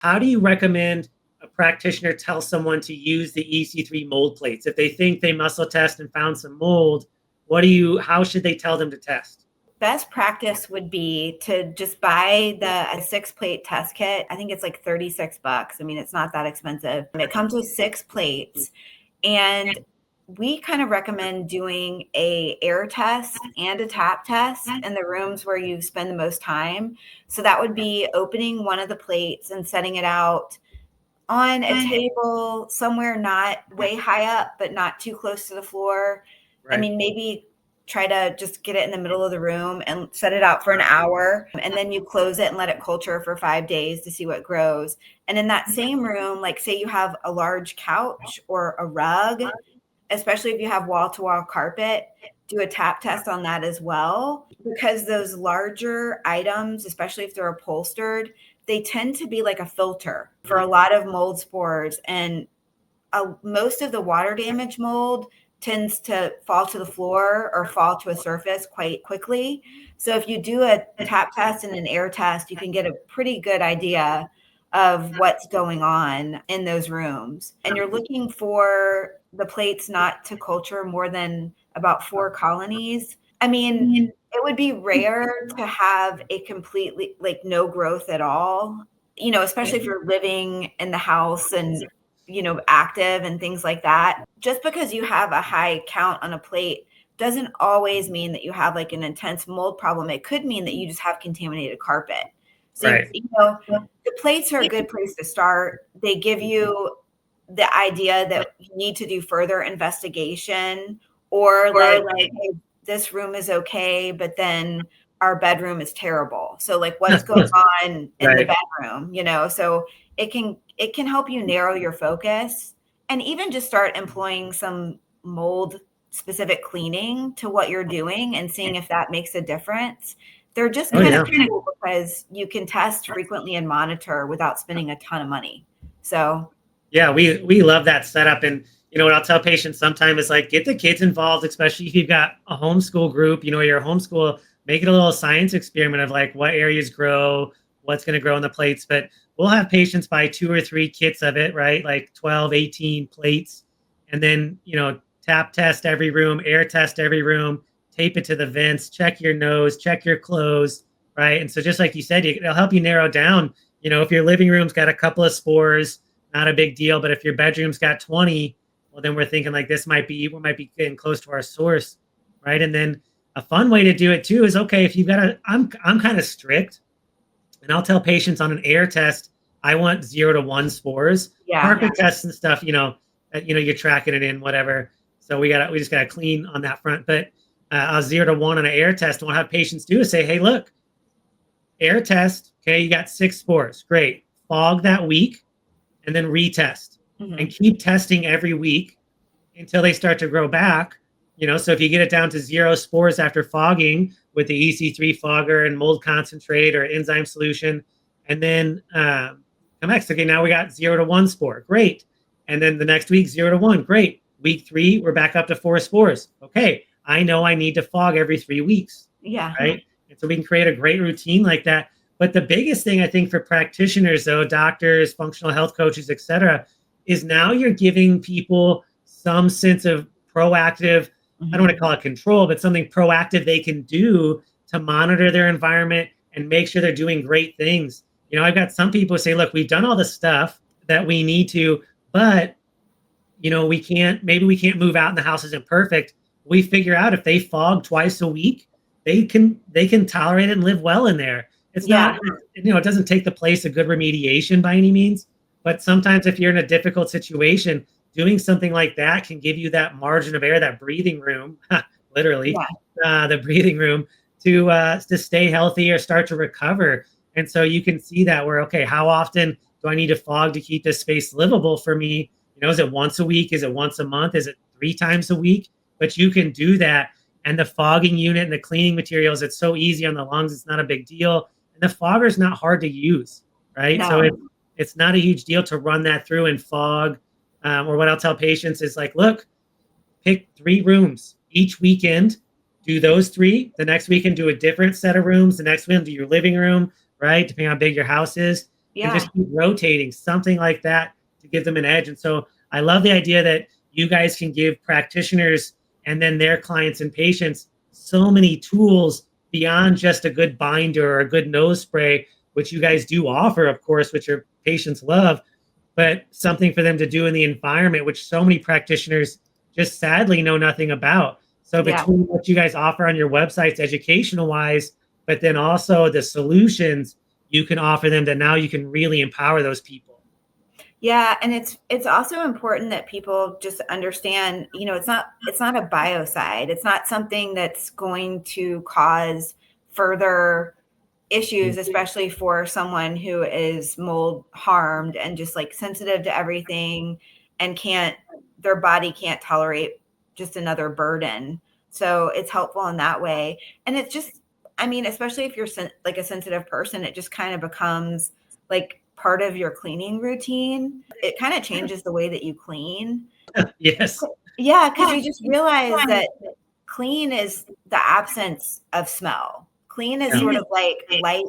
How do you recommend a practitioner tell someone to use the EC3 mold plates? If they think they muscle test and found some mold, how should they tell them to test? Best practice would be to just buy a 6-plate test kit. I think it's like $36. I mean, it's not that expensive. It comes with 6 plates, and we kind of recommend doing a air test and a tap test in the rooms where you spend the most time. So that would be opening one of the plates and setting it out on a table somewhere not way high up, but not too close to the floor. Right. I mean, maybe try to just get it in the middle of the room and set it out for an hour. And then you close it and let it culture for 5 days to see what grows. And in that same room, like say you have a large couch or a rug, especially if you have wall-to-wall carpet, do a tap test on that as well. Because those larger items, especially if they're upholstered, they tend to be like a filter for a lot of mold spores. And most of the water damage mold tends to fall to the floor or fall to a surface quite quickly. So if you do a tap test and an air test, you can get a pretty good idea of what's going on in those rooms. And you're looking for the plates not to culture more than about 4 colonies. I mean, it would be rare to have a completely like no growth at all, especially if you're living in the house and active and things like that. Just because you have a high count on a plate doesn't always mean that you have like an intense mold problem. It could mean that you just have contaminated carpet. So, right. The plates are a good place to start. They give you the idea that you need to do further investigation, or like hey, this room is okay, but then our bedroom is terrible. So like what's going on in the bedroom, so it can help you narrow your focus and even just start employing some mold specific cleaning to what you're doing and seeing if that makes a difference. They're just kind of cool because you can test frequently and monitor without spending a ton of money. So yeah, we love that setup. And what I'll tell patients sometimes is like, get the kids involved, especially if you've got a homeschool group, your homeschool, make it a little science experiment of like what areas grow, what's going to grow in the plates. But we'll have patients buy 2 or 3 kits of it, right? Like 12, 18 plates. And then, tap test every room, air test every room, tape it to the vents, check your nose, check your clothes, right? And so just like you said, it'll help you narrow down, if your living room's got a couple of spores, not a big deal. But if your bedroom's got 20, well, then we're thinking like we might be getting close to our source, right? And then a fun way to do it too is, okay, if you've got I'm kind of strict, and I'll tell patients on an air test, I want 0 to 1 spores. Carpet tests and stuff, you're tracking it in whatever. So we just gotta clean on that front. But a 0 to 1 on an air test, and what I'll have patients do is say, hey, look, air test, okay, you got 6 spores, great. Fog that week, and then retest. And keep testing every week until they start to grow back. So if you get it down to 0 spores after fogging with the EC3 fogger and mold concentrate or enzyme solution, and then come next, okay, now we got 0 to 1 spore, great. And then the next week, 0 to 1, great. Week 3, we're back up to 4 spores. Okay, I know I need to fog every 3 weeks. Yeah. Right. And so we can create a great routine like that. But the biggest thing I think for practitioners, though, doctors, functional health coaches, et cetera, is now you're giving people some sense of proactive, I don't want to call it control, but something proactive they can do to monitor their environment and make sure they're doing great things. I've got some people who say, look, we've done all the stuff that we need to, but, we can't move out and the house isn't perfect. We figure out if they fog twice a week, they can tolerate it and live well in there. It's not, it doesn't take the place of good remediation by any means. But sometimes if you're in a difficult situation, doing something like that can give you that margin of air, that breathing room, literally, the breathing room to stay healthy or start to recover. And so you can see that where, okay, how often do I need to fog to keep this space livable for me? Is it once a week? Is it once a month? Is it 3 times a week? But you can do that. And the fogging unit and the cleaning materials, it's so easy on the lungs. It's not a big deal. And the fogger is not hard to use, right? No. So it's not a huge deal to run that through and fog. Or what I'll tell patients is like, look, pick 3 rooms each weekend, do those 3. The next weekend, do a different set of rooms. The next weekend, do your living room, right? Depending on how big your house is. and Yeah. just keep rotating, something like that to give them an edge. And so I love the idea that you guys can give practitioners and then their clients and patients so many tools beyond just a good binder or a good nose spray, which you guys do offer, of course, which your patients love, but something for them to do in the environment, which so many practitioners just sadly know nothing about. So Yeah. between what you guys offer on your websites, educational wise, but then also the solutions you can offer them, that now you can really empower those people. Yeah, and it's also important that people just understand, it's not a biocide. It's not something that's going to cause further issues, especially for someone who is mold harmed and just like sensitive to everything and their body can't tolerate just another burden. So it's helpful in that way. And it's just, I mean, especially if you're like a sensitive person, it just kind of becomes like part of your cleaning routine. It kind of changes the way that you clean. Yes. Yeah, because you just realize that clean is the absence of smell. Clean is Yeah. sort of like light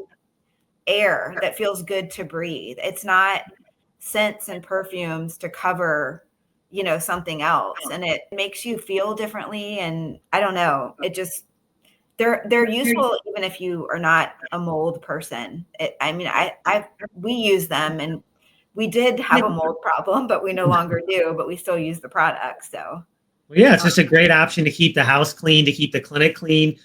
air that feels good to breathe. It's not scents and perfumes to cover, something else. And it makes you feel differently. And I don't know, it just, they're useful even if you are not a mold person. I mean, we use them, and we did have a mold problem, but we no longer do, but we still use the product. So Well, yeah, it's just a great option to keep the house clean, to keep the clinic clean,